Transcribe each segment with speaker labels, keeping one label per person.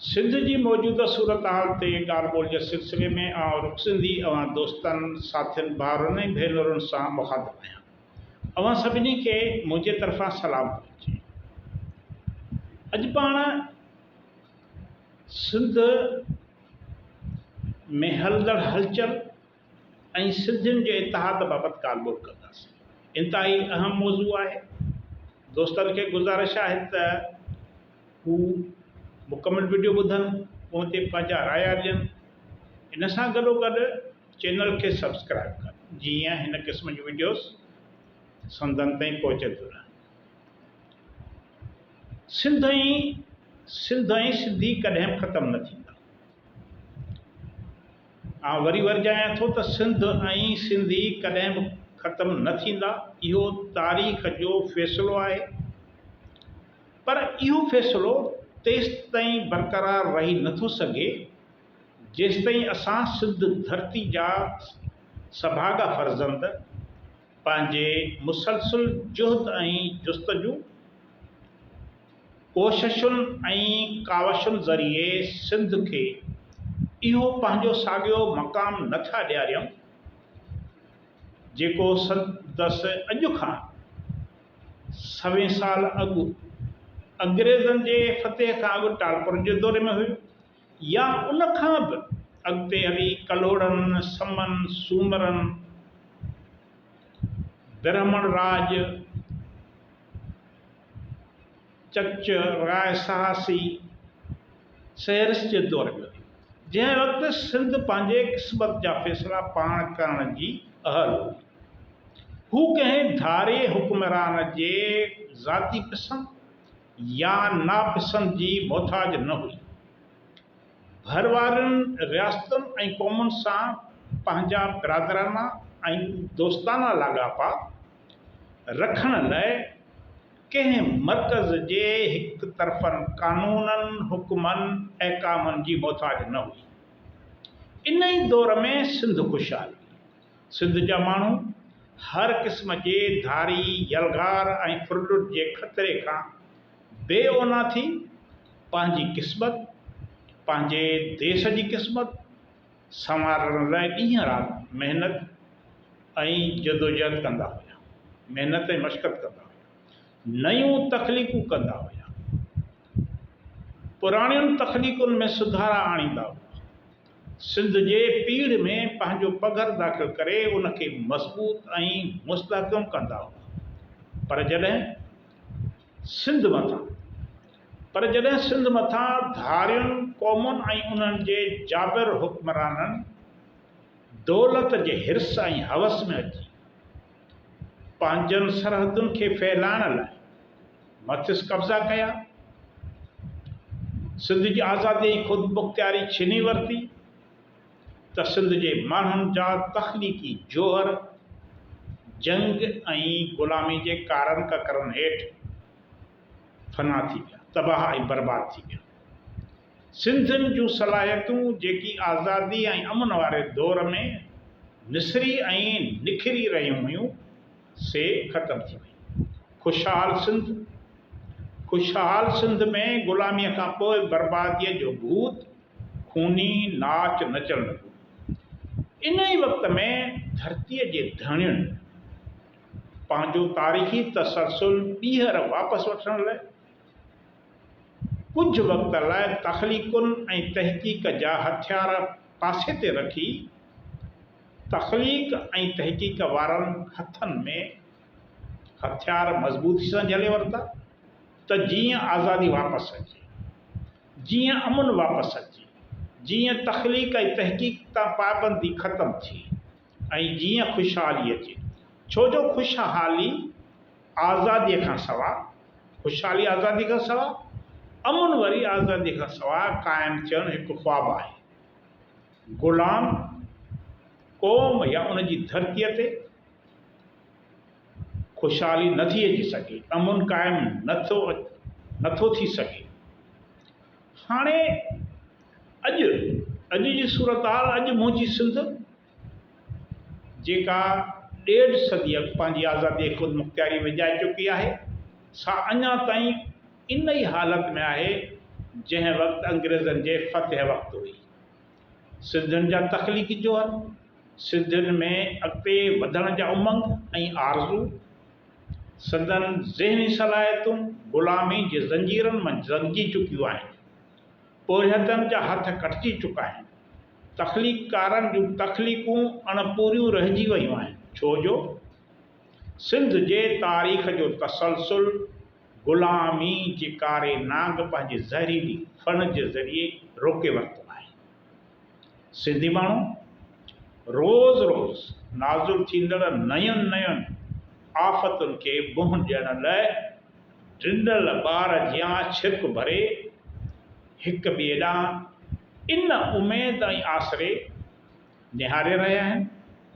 Speaker 1: सिंध जी मौजूदा सूरत हाल ते ॻाल्हि ॿोल जे सिलसिले में आउं रुखसिंधी अवां दोस्तनि साथियुनि भाउरनि ऐं भेनरुनि सां मुखातिबु आहियां। अवां सभिनी खे मुंहिंजे तरफ़ां सलाम पहुचे। अॼु पाण सिंध में हलंदड़ हलचल ऐं सिंधियुनि जे इतिहाद बाबति ॻाल्हि ॿोल कंदासीं। इंतिहाई अहम मौज़ू आहे। दोस्तनि खे गुज़ारिश आहे त हू मुकमिल वीडियो ॿुधनि, उन ते पंहिंजा राय ॾियनि। इन सां गॾोगॾु चैनल खे सब्सक्राइब कनि जीअं हिन क़िस्म जूं वीडियोस संदनि ताईं पहुचंदियूं रहनि। सिंध ऐं सिंधी कॾहिं ख़तमु न थींदा। वरी वरजायां थो त सिंध ऐं सिंधी कॾहिं बि ख़तमु न थींदा। इहो तारीख़ जो फ़ैसिलो आहे, पर इहो फ़ैसिलो तेसि ताईं बरक़रार रही नथो सघे जेसि ताईं असां सिंध धरती जा सभागा फ़र्ज़ंद पंहिंजे मुसलसिल जुहद ऐं जुस्तजू कोशिशुनि ऐं कावशुनि ज़रिए सिंध खे इहो पंहिंजो साॻियो मक़ाम नथा ॾियारियूं जेको संदसि अॼु खां 100 साल अॻु अंग्रेज़नि जे फ़तेह खां अॻु टालपुर जे दौरे में हुयो, या उन खां बि अॻिते हली कलोड़नि, समनि, सूमरनि, ब्राह्मण राज, चच, राय सहासी, सहरिस जे दौर में हुई, जंहिं वक़्तु सिंध पंहिंजे क़िस्मत जा फ़ैसिला पाण करण जी अहल हुई। हू कंहिं धारे हुक्मरान जे ज़ाती पसंद या नापसंद जी मोहताज न हुई। भर वारनि रियासतुनि ऐं क़ौमुनि सां पंहिंजा बिरादराना ऐं दोस्ताना लाॻापा रखण लाइ कंहिं मर्कज़ जे हिक तरफ़नि कानूननि, हुकुमनि, अहकामनि जी मोहताज न हुई। इन ई दौर में सिंध ख़ुशहाल हुई। सिंध जा माण्हू हर क़िस्म जे धारी, यलगार ऐं फुरडुट जे ख़तरे खां बेओना थी पंहिंजी क़िस्मत, पंहिंजे देश जी क़िस्मत संवारण लाइ ॾींहं राति महिनत ऐं जदोजहद कंदा हुया, महिनत ऐं मशक़त कंदा हुया, नयूं तख़लीक़ूं कंदा हुया, पुराणियुनि तख़लीक़ुनि में सुधारा आणींदा हुआ, सिंध जे पीढ़ में पंहिंजो पघर दाख़िल करे उनखे मज़बूत ऐं मुस्तहकम कंदा हुआ। पर जॾहिं सिंध मथां धारियुनि क़ौमुनि ऐं उन्हनि जे जाबिर हुक्मराननि दौलत जे हिर्स ऐं हवस में अची पंहिंजनि सरहदुनि खे फैलाइण लाइ मथिस कब्ज़ा कया, सिंध जी आज़ादी ऐं ख़ुदि मुख़्तियारी छीनी वरिती, त सिंध जे माण्हुनि जा तख़लीक़ी जोहर जंग ऐं ग़ुलामी जे कारनि ककरनि हेठि फना थी विया, तबाह ऐं बर्बाद थी विया। सिंधियुनि जूं सलाहियतूं जेकी आज़ादी ऐं अमन वारे दौर में निसरी ऐं निखिरी रहियूं हुयूं से ख़तमु थी वई। ख़ुशहाल सिंध में ग़ुलामीअ खां पोइ बर्बादीअ जो भूत खूनी नाच नचण लॻो। इन ई वक़्त में धरतीअ जे धणियुनि पंहिंजो तारीख़ी तसलसुल ॿीहर वापसि वठण लाइ कुझु वक़्त लाइ तख़लीक़ुनि ऐं तहक़ीक़ जा हथियार पासे ते रखी तख़लीक़ ऐं तहक़ीक़ वारनि हथनि में हथियार मज़बूती सां झले वरिता, त जीअं आज़ादी वापसि अचे, जीअं अमन वापसि अचे, जीअं तख़लीक़ ऐं तहक़ीक़ तां पाबंदी ख़तमु थी ऐं जीअं ख़ुशहाली अचे। छो जो ख़ुशहाली आज़ादीअ खां सवा, अमन वरी आज़ादीअ खां सवाइ क़ाइमु थियणु हिकु ख़्वाबु आहे। ग़ुलाम क़ौम या उन जी धरतीअ ते ख़ुशहाली नथी अची सघे, अमन क़ाइमु नथो थी सघे। हाणे अॼु जी सूरत हाल, अॼु मुंहिंजी सिंध जेका 1.5 सदी पंहिंजी आज़ादी ख़ुदि मुख़्तियारी विञाए चुकी आहे, सा अञा ताईं इन ई हालत में आहे जंहिं वक़्तु अंग्रेज़नि जे फ़तह वक़्तु हुई। सिंधियुनि जा तख़लीक़ी जोहर, सिंधियुनि में अॻिते वधण जा उमंग ऐं आरज़ू, संदन ज़हनी सलाहियतूं ग़ुलामी जे ज़ंजीरनि मां ज़ंगी चुकियूं आहिनि। पोरियतनि जा हथ कटिजी चुका आहिनि। तख़लीक़कारनि जूं तख़लीक़ूं अणपूरियूं रहिजी वियूं आहिनि, छो जो सिंध जे तारीख़ जो तसलसुल ग़ुलामी जे कारे नांग पंहिंजे ज़हरीली फन जे ज़रिए रोके वरितो आहे। सिंधी माण्हू रोज़ रोज़ नाज़ुल थींदड़ नयुनि आफ़तुनि खे मुंहुं ॾियण लाइ ढिंडल ॿार जियां छिरक भरे हिक ॿिए ॾांहुं इन उमेद ऐं आसरे निहारे रहिया आहिनि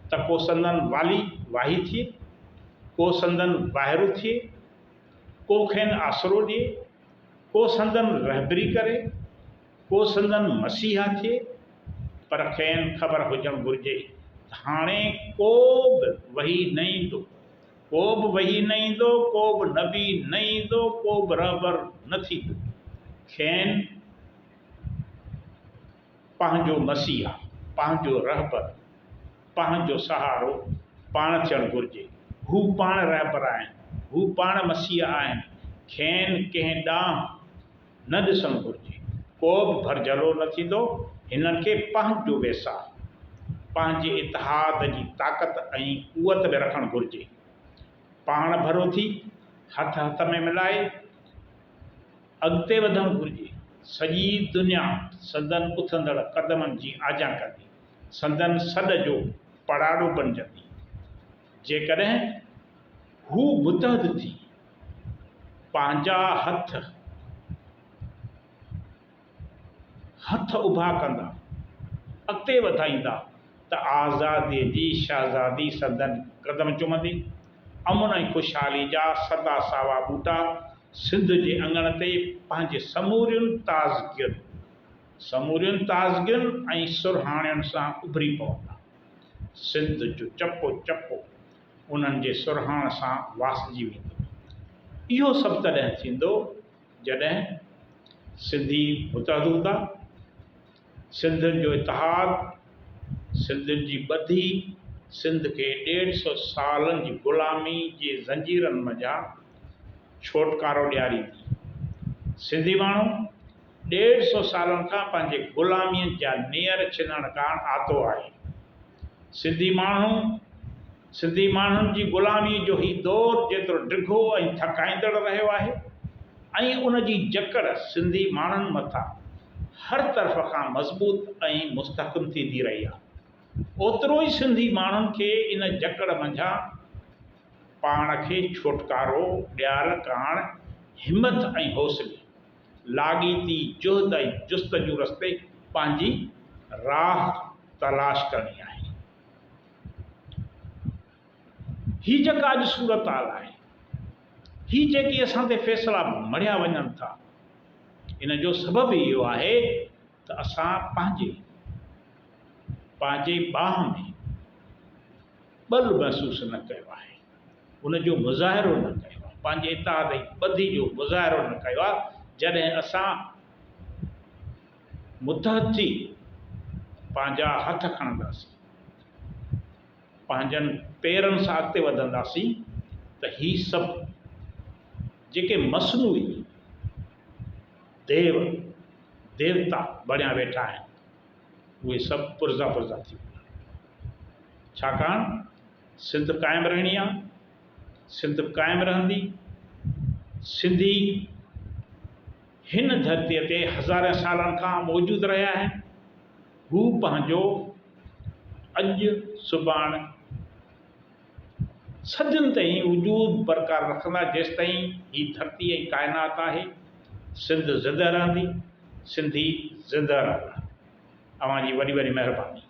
Speaker 1: त को संदन वाली वाही थिए, को संदन वाहिरो थिए, को खेनि आसरो ॾिए, को संदन रहबरी करे, को संदन मसीहा थिए। पर खेनि ख़बर हुजणु घुरिजे त हाणे को बि वही न ईंदो, को बि वही न ईंदो, को बि नबी न ईंदो, को बि रहबर न थींदो। खेनि पंहिंजो मसीहा, पंहिंजो रहबर, पंहिंजो सहारो पाण थियणु घुरिजे। हू पाण रहबर आहिनि, हू पाण मसीहा आहिनि। खेनि कंहिं ॾांहुं न ॾिसणु घुरिजे, को बि भरजलो न थींदो। हिननि खे पंहिंजो वेसा, पंहिंजे इतिहाद जी ताक़त ऐं क़ुवत में रखणु घुरिजे। पाण भरो थी हथ हथ में मिलाए अॻिते वधणु घुरिजे। सॼी दुनिया संदन उथंदड़ क़दमनि जी आजा कंदी, संदन सॾ जो पड़ाड़ो बणिजंदी। जेकॾहिं हू मुतहद थी पंहिंजा हथ उभा कंदा, अॻिते वधाईंदा त आज़ादीअ जी शहज़ादी संदन क़दम चुमंदी। अमन ऐं ख़ुशहाली जा सदा सावा बूटा सिंध जे अंगण ते पंहिंजे समूरियुनि ताज़गियुनि ऐं सुरहाणियुनि सां उभरी पवंदा। सिंध जो चपो चपो उन्हनि जे सुरहाण सां वासिजी वेंदो। इहो सभु तॾहिं थींदो जॾहिं सिंधी मुतहद हूंदा। सिंधियुनि जो इतिहाद, सिंधियुनि जी ॿधी सिंध खे 150 सालनि जी ग़ुलामी जे ज़ंजीरनि मंझां छुटकारो ॾियारींदी। सिंधी माण्हू 150 सालनि खां पंहिंजे ग़ुलामीअ जा नेर छिनण कारणु आतो आहे। सिंधी माण्हुनि जी ग़ुलामी जो ही दौरु जेतिरो डिघो ऐं थकाईंदड़ रहियो आहे ऐं उन जी जकड़ सिंधी माण्हुनि मथां हर तरफ़ खां मज़बूत ऐं मुस्तहकम थींदी रही आहे, ओतिरो ई सिंधी माण्हुनि खे इन जकड़ मंझां पाण खे छुटकारो ॾियारण कारणु हिमत ऐं हौसले, लाॻीती जुहद ऐं जुस्तजू रस्ते पंहिंजी राह तलाश करणी आहे। ही जेका अॼु सूरत हाल आहे, ही जेकी असां ते फ़ैसिला मढ़िया वञनि था, इन जो सबबु इहो आहे त असां पंहिंजे बाह में ॿल महसूसु न कयो आहे, उन जो मुज़ाहिरो न कयो आहे, पंहिंजे इतिहाद जी ॿधी जो मुज़ाहिरो न कयो आहे। जॾहिं असां मुतहद थी पंहिंजा हथ खणंदासीं, पंहिंजनि पेरनि सां अॻिते वधंदासीं त ही सभु जेके मसनूई देवता बणिया वेठा आहिनि, उहे सभु पुरज़ा थी वेंदा। छाकाणि सिंध क़ाइमु रहणी आहे, सिंध क़ाइमु रहंदी। सिंधी हिन धरतीअ ते हज़ारे सालनि खां मौजूदु रहिया आहिनि। हू पंहिंजो अॼु सुभाणे सदियुनि ताईं वजूद बरक़रार रखंदा। जेसि ताईं ही धरती ऐं काइनात आहे, सिंध ज़िंदह रहंदी, सिंधी ज़िंदह रहंदा। अव्हां जी वॾी वॾी महिरबानी।